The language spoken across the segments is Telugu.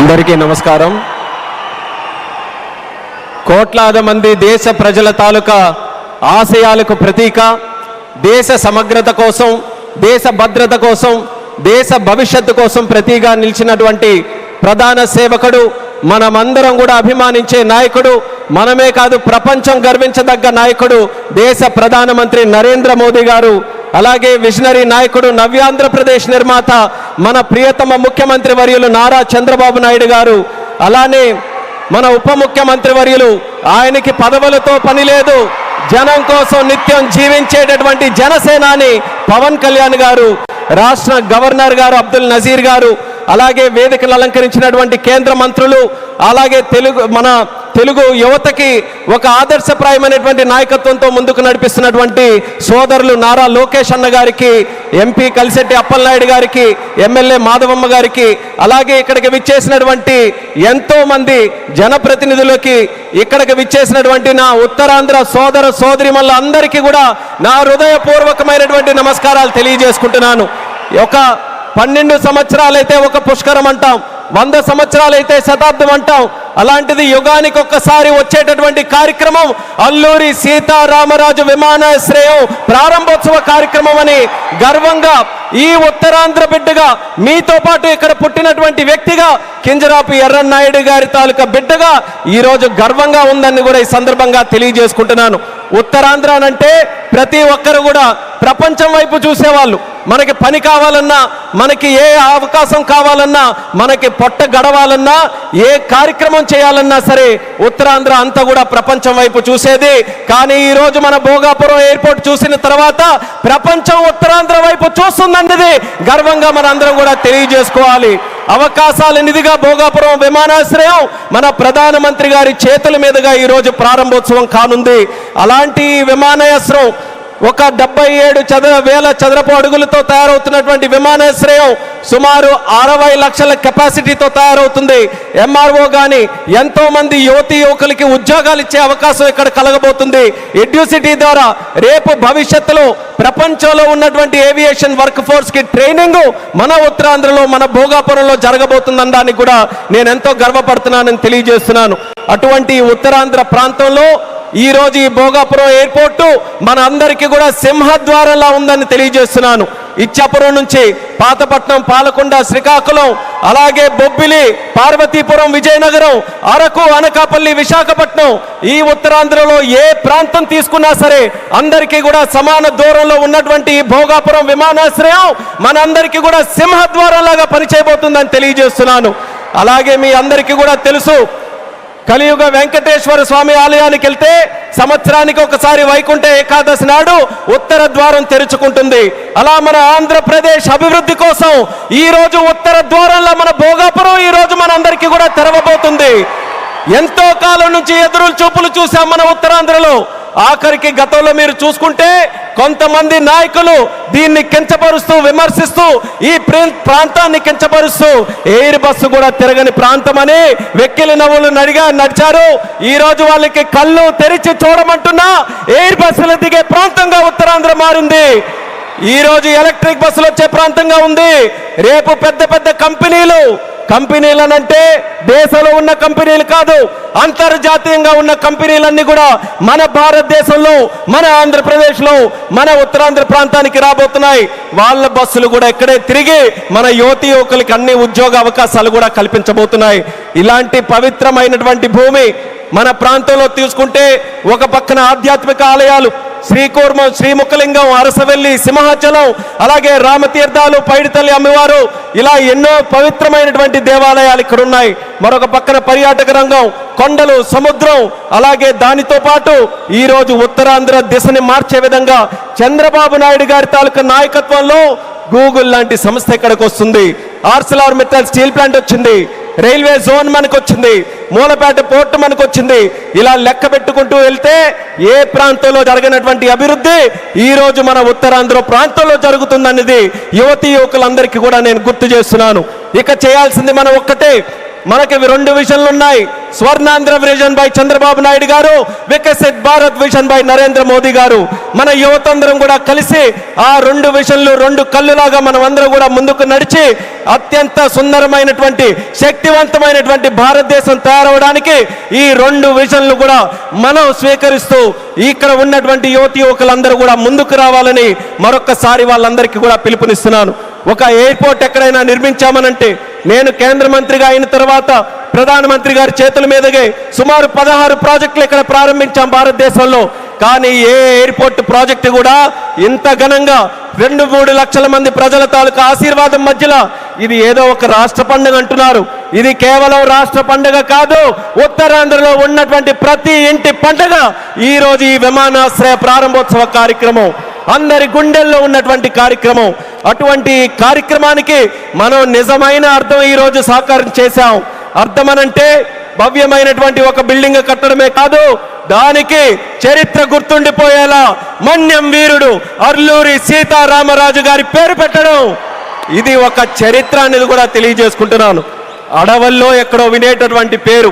అందరికీ నమస్కారం. కోట్లాది మంది దేశ ప్రజల తాలూకా ఆశయాలకు ప్రతీక, దేశ సమగ్రత కోసం, దేశ భద్రత కోసం, దేశ భవిష్యత్తు కోసం ప్రతీగా నిలిచినటువంటి ప్రధాన సేవకుడు, మనమందరం కూడా అభిమానించే నాయకుడు, మనమే కాదు ప్రపంచం గర్వించదగ్గ నాయకుడు దేశ ప్రధానమంత్రి నరేంద్ర మోదీ గారు. అలాగే విజనరీ నాయకుడు, నవ్యాంధ్రప్రదేశ్ నిర్మాత మన ప్రియతమ ముఖ్యమంత్రి వర్యులు నారా చంద్రబాబు నాయుడు గారు. అలానే మన ఉప ముఖ్యమంత్రి వర్యులు, ఆయనకి పదవులతో పని లేదు, జనం కోసం నిత్యం జీవించేటటువంటి జనసేనాని పవన్ కళ్యాణ్ గారు, రాష్ట్ర గవర్నర్ గారు అబ్దుల్ నజీర్ గారు, అలాగే వేదికలు అలంకరించినటువంటి కేంద్ర మంత్రులు, అలాగే మన తెలుగు యువతకి ఒక ఆదర్శప్రాయమైనటువంటి నాయకత్వంతో ముందుకు నడిపిస్తున్నటువంటి సోదరులు నారా లోకేష్ అన్న గారికి, ఎంపీ కలిశెట్టి అప్పలనాయుడు గారికి, ఎమ్మెల్యే మాధవమ్మ గారికి, అలాగే ఇక్కడికి విచ్చేసినటువంటి ఎంతో మంది జనప్రతినిధులకి, ఇక్కడికి విచ్చేసినటువంటి నా ఉత్తరాంధ్ర సోదర సోదరిమల్ల అందరికీ కూడా నా హృదయపూర్వకమైనటువంటి నమస్కారాలు తెలియజేసుకుంటున్నాను. ఒక 12 సంవత్సరాలైతే ఒక పుష్కరం అంటాం, 100 సంవత్సరాలైతే శతాబ్దం అంటాం. అలాంటిది యుగానికి ఒక్కసారి వచ్చేటటువంటి కార్యక్రమం అల్లూరి సీతారామరాజు విమానాశ్రయం ప్రారంభోత్సవ కార్యక్రమం అని గర్వంగా ఈ ఉత్తరాంధ్ర బిడ్డగా, మీతో పాటు ఇక్కడ పుట్టినటువంటి వ్యక్తిగా, కింజరాపు ఎర్రన్నాయుడు గారి తాలూకా బిడ్డగా ఈరోజు గర్వంగా ఉందని కూడా ఈ సందర్భంగా తెలియజేసుకుంటున్నాను. ఉత్తరాంధ్ర అంటే ప్రతి ఒక్కరు కూడా ప్రపంచం వైపు చూసేవాళ్ళు. మనకి పని కావాలన్నా, మనకి ఏ అవకాశం కావాలన్నా, మనకి పొట్ట గడవాలన్నా, ఏ కార్యక్రమం చేయాలన్నా సరే ఉత్తరాంధ్ర అంతా కూడా ప్రపంచం వైపు చూసేది. కానీ ఈరోజు మన భోగాపురం ఎయిర్పోర్ట్ చూసిన తర్వాత ప్రపంచం ఉత్తరాంధ్ర వైపు చూస్తుందన్నది గర్వంగా మనందరం కూడా తెలియజేసుకోవాలి. అవకాశాల నిధిగా భోగాపురం విమానాశ్రయం మన ప్రధానమంత్రి గారి చేతుల మీదుగా ఈరోజు ప్రారంభోత్సవం కానుంది. అలాంటి విమానాశ్రయం ఒక 77,000 చదరపు అడుగులతో తయారవుతున్నటువంటి విమానాశ్రయం సుమారు 60 లక్షల కెపాసిటీతో తయారవుతుంది. ఎంఆర్ఓ కానీ ఎంతో మంది యువతీ యువకులకి ఉద్యోగాలు ఇచ్చే అవకాశం ఇక్కడ కలగబోతుంది. ఎడ్యూసిటీ ద్వారా రేపు భవిష్యత్తులో ప్రపంచంలో ఉన్నటువంటి ఏవియేషన్ వర్క్ ఫోర్స్ కి ట్రైనింగ్ మన ఉత్తరాంధ్రలో, మన భోగాపురంలో జరగబోతుందనడానికి కూడా నేను ఎంతో గర్వపడుతున్నానని తెలియజేస్తున్నాను. అటువంటి ఉత్తరాంధ్ర ప్రాంతంలో ఈ రోజు ఈ భోగాపురం ఎయిర్పోర్టు మన అందరికీ కూడా సింహద్వారంలా ఉందని తెలియజేస్తున్నాను. ఇచ్చాపురం నుంచి పాతపట్నం, పాలకొండ, శ్రీకాకుళం, అలాగే బొబ్బిలి, పార్వతీపురం, విజయనగరం, అరకు, అనకాపల్లి, విశాఖపట్నం, ఈ ఉత్తరాంధ్రలో ఏ ప్రాంతం తీసుకున్నా సరే అందరికీ కూడా సమాన దూరంలో ఉన్నటువంటి ఈ భోగాపురం విమానాశ్రయం మనందరికీ కూడా సింహద్వారంలాగా పనిచేయబోతుందని తెలియజేస్తున్నాను. అలాగే మీ అందరికీ కూడా తెలుసు, కలియుగ వెంకటేశ్వర స్వామి ఆలయానికి వెళ్తే సంవత్సరానికి ఒకసారి వైకుంఠ ఏకాదశి నాడు ఉత్తర ద్వారం తెరుచుకుంటుంది. అలా మన ఆంధ్రప్రదేశ్ అభివృద్ధి కోసం ఈ రోజు ఉత్తర ద్వారంలో మన భోగాపురం ఈ రోజు మనందరికీ కూడా తెరవబోతుంది. ఎంతో కాలం నుంచి ఎదురు చూపులు చూసాం మన ఉత్తరాంధ్రలో. ఆఖరికి గతంలో మీరు చూసుకుంటే కొంతమంది నాయకులు దీన్ని కించపరుస్తూ, విమర్శిస్తూ, ఈ ప్రాంతాన్ని కించపరుస్తూ ఎయిర్ బస్సు కూడా తిరగని ప్రాంతం అని వెక్కిలి నవ్వులు నడిచారు. ఈ రోజు వాళ్ళకి కళ్ళు తెరిచి చూడమంటున్నా ఎయిర్ బస్సులు దిగే ప్రాంతంగా ఉత్తరాంధ్ర మారింది. ఈ రోజు ఎలక్ట్రిక్ బస్సులు వచ్చే ప్రాంతంగా ఉంది. రేపు పెద్ద పెద్ద కంపెనీలనంటే దేశంలో ఉన్న కంపెనీలు కాదు, అంతర్జాతీయంగా ఉన్న కంపెనీలన్నీ కూడా మన భారతదేశంలో, మన ఆంధ్రప్రదేశ్లో, మన ఉత్తరాంధ్ర ప్రాంతానికి రాబోతున్నాయి. వాళ్ళ బస్సులు కూడా ఇక్కడే తిరిగి మన యువతీ యువకులకి అన్ని ఉద్యోగ అవకాశాలు కూడా కల్పించబోతున్నాయి. ఇలాంటి పవిత్రమైనటువంటి భూమి మన ప్రాంతంలో తీసుకుంటే ఒక పక్కన ఆధ్యాత్మిక ఆలయాలు శ్రీకూర్మం, శ్రీముఖలింగం, అరసవెల్లి, సింహాచలం, అలాగే రామతీర్థాలు, పైడితల్లి అమ్మవారు, ఇలా ఎన్నో పవిత్రమైనటువంటి దేవాలయాలు ఇక్కడ ఉన్నాయి. మరొక పక్కన పర్యాటక రంగం, కొండలు, సముద్రం, అలాగే దానితో పాటు ఈరోజు ఉత్తరాంధ్ర దిశని మార్చే విధంగా చంద్రబాబు నాయుడు గారి తాలూకా నాయకత్వంలో గూగుల్ లాంటి సంస్థ ఇక్కడికి వస్తుంది. ఆర్సిలార్ మిట్టల్ స్టీల్ ప్లాంట్ వచ్చింది, రైల్వే జోన్ మనకు వచ్చింది, మూలపేట పోర్టు మనకు వచ్చింది. ఇలా లెక్క పెట్టుకుంటూ వెళ్తే ఏ ప్రాంతంలో జరగనటువంటి అభివృద్ధి ఈ రోజు మన ఉత్తరాంధ్ర ప్రాంతంలో జరుగుతుందనేది యువతీ యువకులందరికీ కూడా నేను గుర్తు చేస్తున్నాను. ఇక చేయాల్సింది మనం ఒక్కటే, మనకి రెండు విజన్లు ఉన్నాయి. స్వర్ణాంధ్ర విజన్ బై చంద్రబాబు నాయుడు గారు, వికసిత్ భారత్ విజన్ బై నరేంద్ర మోదీ గారు. మన యువతందరం కూడా కలిసి ఆ రెండు విజన్లు రెండు కళ్ళులాగా మనం అందరం కూడా ముందుకు నడిచి అత్యంత సుందరమైనటువంటి శక్తివంతమైనటువంటి భారతదేశం తయారవడానికి ఈ రెండు విజన్లు కూడా మనం స్వీకరిస్తూ ఇక్కడ ఉన్నటువంటి యువకులందరూ కూడా ముందుకు రావాలని మరొక్కసారి వాళ్ళందరికీ కూడా పిలుపునిస్తున్నాను. ఒక ఎయిర్పోర్ట్ ఎక్కడైనా నిర్మించామనంటే, నేను కేంద్ర మంత్రిగా అయిన తర్వాత ప్రధానమంత్రి గారి చేతుల మీదుగా సుమారు 16 ప్రాజెక్టులు ఇక్కడ ప్రారంభించాం భారతదేశంలో. కానీ ఏ ఎయిర్పోర్ట్ ప్రాజెక్టు కూడా ఇంత ఘనంగా 2-3 లక్షల మంది ప్రజల తాలూకా ఆశీర్వాదం మధ్యలో ఇది ఏదో ఒక రాష్ట్ర పండుగ అంటున్నారు. ఇది కేవలం రాష్ట్ర పండుగ కాదు, ఉత్తరాంధ్రలో ఉన్నటువంటి ప్రతి ఇంటి పండుగ ఈ రోజు ఈ విమానాశ్రయ ప్రారంభోత్సవ కార్యక్రమం అందరి గుండెల్లో ఉన్నటువంటి కార్యక్రమం. అటువంటి కార్యక్రమానికి మనం నిజమైన అర్థం ఈ రోజు సాకారం చేశాం. అర్థమనంటే భవ్యమైనటువంటి ఒక బిల్డింగ్ కట్టడమే కాదు, దానికి చరిత్ర గుర్తుండిపోయేలా మన్యం వీరుడు అల్లూరి సీతారామరాజు గారి పేరు పెట్టడం, ఇది ఒక చరిత్ర అనేది కూడా తెలియజేసుకుంటున్నాను. అడవుల్లో ఎక్కడో వినేటటువంటి పేరు,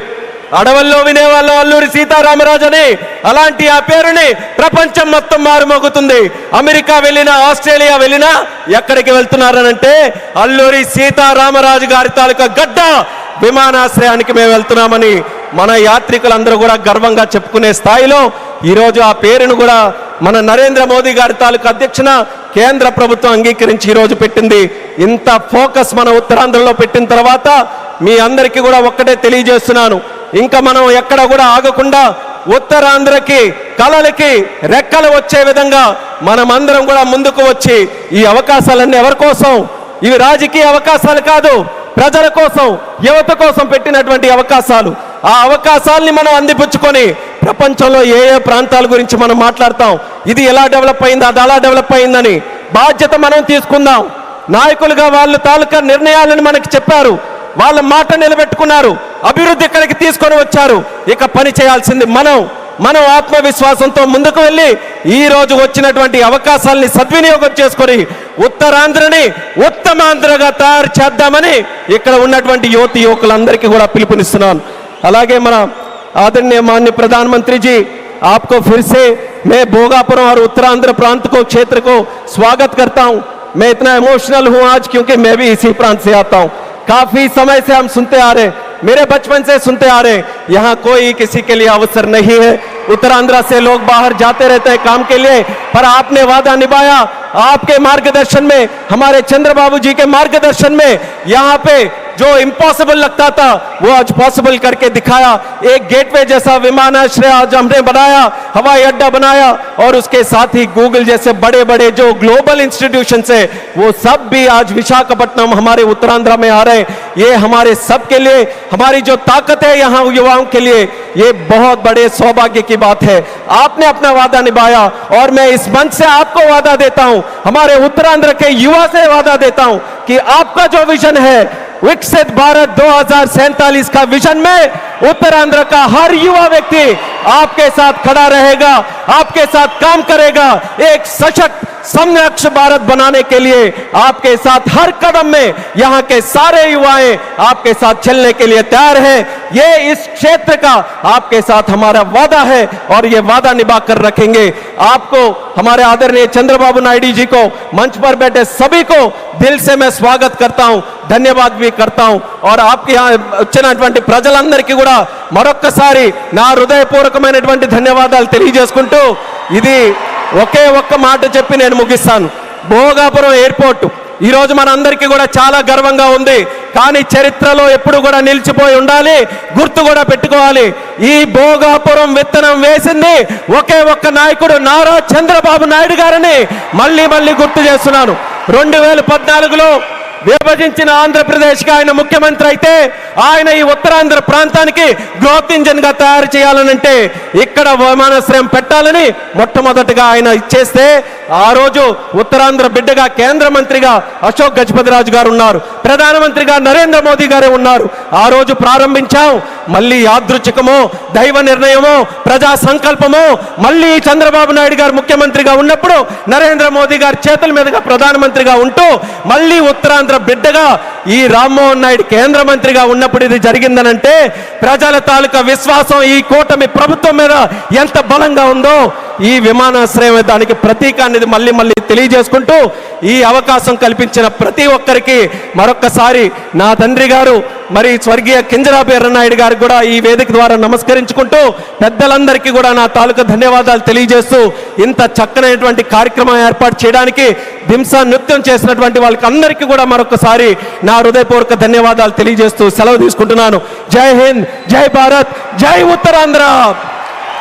అడవుల్లో వినేవాళ్ళం అల్లూరి సీతారామరాజు అని. అలాంటి ఆ పేరుని ప్రపంచం మొత్తం మారుమోగుతుంది. అమెరికా వెళ్ళినా, ఆస్ట్రేలియా వెళ్ళినా ఎక్కడికి వెళ్తున్నారనంటే అల్లూరి సీతారామరాజు గారి తాలూకా గడ్డ విమానాశ్రయానికి మేము వెళ్తున్నామని మన యాత్రికులందరూ కూడా గర్వంగా చెప్పుకునే స్థాయిలో ఈరోజు ఆ పేరును కూడా మన నరేంద్ర మోదీ గారి తాలూకా అధ్యక్షన కేంద్ర ప్రభుత్వం అంగీకరించి ఈరోజు పెట్టింది. ఇంత ఫోకస్ మన ఉత్తరాంధ్రలో పెట్టిన తర్వాత మీ అందరికీ కూడా ఒక్కటే తెలియజేస్తున్నాను, ఇంకా మనం ఎక్కడ కూడా ఆగకుండా ఉత్తరాంధ్రకి కళలకి రెక్కలు వచ్చే విధంగా మనమందరం కూడా ముందుకు వచ్చి ఈ అవకాశాలన్నీ ఎవరి కోసం? ఇవి రాజకీయ అవకాశాలు కాదు, ప్రజల కోసం, యువత కోసం పెట్టినటువంటి అవకాశాలు. ఆ అవకాశాలని మనం అందిపుచ్చుకొని ప్రపంచంలో ఏ ఏ ప్రాంతాల గురించి మనం మాట్లాడతాం, ఇది ఎలా డెవలప్ అయింది, అది అలా డెవలప్ అయిందని బాధ్యత మనం తీసుకుందాం. నాయకులుగా వాళ్ళ తాలూకా నిర్ణయాలను మనకి చెప్పారు, వాళ్ళ మాట నిలబెట్టుకున్నారు, అభివృద్ధి ఇక్కడికి తీసుకొని వచ్చారు. ఇక పని చేయాల్సింది మనం ఆత్మవిశ్వాసంతో ముందుకు వెళ్ళి ఈ రోజు వచ్చినటువంటి అవకాశాలని సద్వినియోగం చేసుకొని ఉత్తరాంధ్రని ఉత్తమాంధ్రగా తయారు చేద్దామని ఇక్కడ ఉన్నటువంటి యువకులందరికీ కూడా పిలుపునిస్తున్నాను. అలాగే మన आदरणीय माननीय प्रधानमंत्री जी, आपको फिर से मैं भोगापुरम और उत्तरांध्र प्रांत को क्षेत्र को स्वागत करता हूं. मैं इतना इमोशनल हूं आज क्योंकि मैं भी इसी प्रांत से आता हूं. काफी समय से हम सुनते आ रहे, मेरे बचपन से सुनते आ रहे, यहाँ कोई किसी के लिए अवसर नहीं है. उत्तरांध्र से लोग बाहर जाते रहते हैं काम के लिए, पर आपने वादा निभाया. आपके मार्गदर्शन में, हमारे चंद्रबाबू जी के मार्गदर्शन में यहाँ पे जो इम्पॉसिबल लगता था वो आज पॉसिबल करके दिखाया. एक गेटवे जैसा विमानाश्रय आज हमने बनाया, हवाई अड्डा बनाया, और उसके साथ ही गूगल जैसे बड़े बड़े जो ग्लोबल इंस्टीट्यूशन है वो सब भी आज विशाखापट्टनम हमारे उत्तरांध्र में आ रहे हैं. ये हमारे सब के लिए, हमारी जो ताकत है यहाँ युवाओं के लिए, ये बहुत बड़े सौभाग्य की बात है. आपने अपना वादा निभाया और मैं इस मंच से आपको वादा देता हूं, हमारे उत्तरांध्र के युवा से वादा देता हूं कि आपका जो विजन है विकसित भारत 2047 का विजन में उत्तरांध्र का हर युवा व्यक्ति आपके साथ खड़ा रहेगा, आपके साथ काम करेगा. एक सशक्त समृद्ध भारत बनाने के लिए आपके साथ हर कदम में यहाँ के सारे युवाएं आपके साथ चलने के लिए तैयार हैं. ये इस क्षेत्र का आपके साथ हमारा वादा है और ये वादा निभा कर रखेंगे. आपको, हमारे आदरणीय चंद्रबाबू नायडू जी को, मंच पर बैठे सभी को दिल से मैं स्वागत करता हूं, धन्यवाद भी करता हूं. और आपके यहाँ వచ్చినటువంటి ప్రజలందరికీ కూడా మరొక్కసారి నా హృదయపూర్వకమైనటువంటి ధన్యవాదాలు తెలియజేసుకుంటూ ఇది ఒకే ఒక్క మాట చెప్పి నేను ముగిస్తాను. భోగాపురం ఎయిర్పోర్ట్ ఈ రోజు మనందరికీ కూడా చాలా గర్వంగా ఉంది, కానీ చరిత్రలో ఎప్పుడు కూడా నిలిచిపోయి ఉండాలి, గుర్తు కూడా పెట్టుకోవాలి. ఈ భోగాపురం విత్తనం వేసింది ఒకే ఒక్క నాయకుడు నారా చంద్రబాబు నాయుడు గారిని మళ్ళీ మళ్ళీ గుర్తు చేస్తున్నాను. 2014లో విభజించిన ఆంధ్రప్రదేశ్కి ఆయన ముఖ్యమంత్రి అయితే ఆయన ఈ ఉత్తరాంధ్ర ప్రాంతానికి గ్రోత్ ఇంజిన్ గా తయారు చేయాలనంటే ఇక్కడ విమానాశ్రయం పెట్టాలని మొట్టమొదటిగా ఆయన ఇచ్చేస్తే ఆ రోజు ఉత్తరాంధ్ర బిడ్డగా కేంద్ర మంత్రిగా అశోక్ గజపతిరాజు గారు ఉన్నారు, ప్రధానమంత్రిగా నరేంద్ర మోదీ గారే ఉన్నారు. ఆ రోజు ప్రారంభించాం. మళ్ళీ యాదృచ్ఛికమో, దైవ నిర్ణయమో, ప్రజా సంకల్పమో, మళ్ళీ చంద్రబాబు నాయుడు గారు ముఖ్యమంత్రిగా ఉన్నప్పుడు నరేంద్ర మోదీ గారి చేతుల మీదుగా ప్రధానమంత్రిగా ఉంటూ మళ్ళీ ఉత్తరాంధ్ర బిడ్డగా ఈ రామ్మోహన్ నాయుడు కేంద్ర మంత్రిగా ఉన్నప్పుడు ఇది జరిగిందనంటే ప్రజల తాలూకా విశ్వాసం ఈ కూటమి ప్రభుత్వం మీద ఎంత బలంగా ఉందో ఈ విమానాశ్రయం దానికి ప్రతీక అనేది మళ్ళీ మళ్ళీ తెలియజేసుకుంటూ ఈ అవకాశం కల్పించిన ప్రతి ఒక్కరికి మరొక్కసారి నా తండ్రి గారు మరి స్వర్గీయ కింజరాపు ఎర్రనాయుడు గారికి కూడా ఈ వేదిక ద్వారా నమస్కరించుకుంటూ పెద్దలందరికీ కూడా నా తాలూకా ధన్యవాదాలు తెలియజేస్తూ ఇంత చక్కనైనటువంటి కార్యక్రమం ఏర్పాటు చేయడానికి దింసా నృత్యం చేసినటువంటి వాళ్ళకి అందరికీ కూడా మరొకసారి నా హృదయపూర్వక ధన్యవాదాలు తెలియజేస్తూ సెలవు తీసుకుంటున్నాను. జై హింద్, జై భారత్, జై ఉత్తరాంధ్ర.